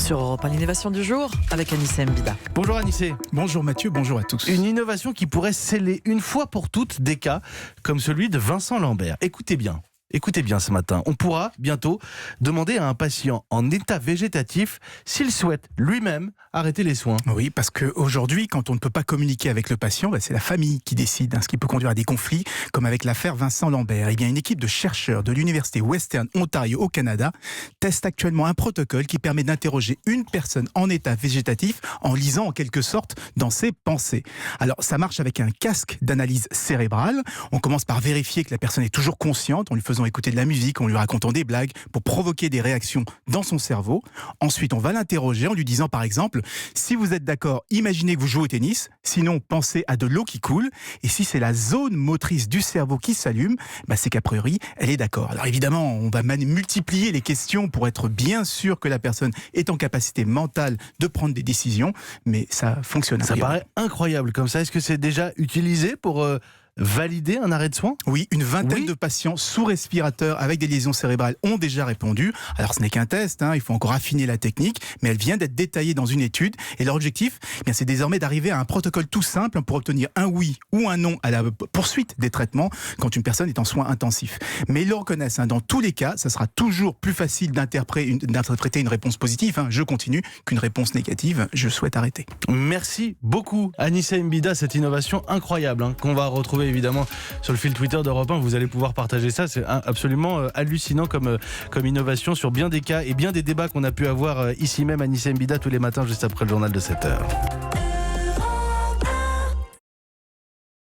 Sur Europe 1, l'innovation du jour avec Anissé Mbida. Bonjour Anissé. Bonjour Mathieu, bonjour à tous. Une innovation qui pourrait sceller une fois pour toutes des cas comme celui de Vincent Lambert. Écoutez bien ce matin, on pourra bientôt demander à un patient en état végétatif s'il souhaite lui-même arrêter les soins. Oui, parce qu'aujourd'hui, quand on ne peut pas communiquer avec le patient, c'est la famille qui décide, ce qui peut conduire à des conflits, comme avec l'affaire Vincent Lambert. Eh bien, une équipe de chercheurs de l'Université Western Ontario au Canada teste actuellement un protocole qui permet d'interroger une personne en état végétatif en lisant en quelque sorte dans ses pensées. Alors, ça marche avec un casque d'analyse cérébrale. On commence par vérifier que la personne est toujours consciente en lui faisant écouter de la musique, en lui racontant des blagues pour provoquer des réactions dans son cerveau. Ensuite, on va l'interroger en lui disant par exemple, si vous êtes d'accord, imaginez que vous jouez au tennis, sinon pensez à de l'eau qui coule, et si c'est la zone motrice du cerveau qui s'allume, c'est qu'a priori, elle est d'accord. Alors évidemment, on va multiplier les questions pour être bien sûr que la personne est en capacité mentale de prendre des décisions, mais ça fonctionne. Ça paraît incroyable comme ça. Est-ce que c'est déjà utilisé pour valider un arrêt de soins ? Oui, une vingtaine de patients sous respirateur avec des lésions cérébrales ont déjà répondu. Alors ce n'est qu'un test, il faut encore affiner la technique, mais elle vient d'être détaillée dans une étude. Et leur objectif, c'est désormais d'arriver à un protocole tout simple pour obtenir un oui ou un non à la poursuite des traitements quand une personne est en soins intensifs. Mais ils le reconnaissent, dans tous les cas, ça sera toujours plus facile d'interpréter une réponse positive, je continue, qu'une réponse négative, je souhaite arrêter. Merci beaucoup Anissé Mbida, cette innovation incroyable qu'on va retrouver évidemment sur le fil Twitter d'Europe 1, vous allez pouvoir partager ça, c'est absolument hallucinant comme innovation sur bien des cas et bien des débats qu'on a pu avoir ici même. Anissé Mbida tous les matins juste après le journal de 7h.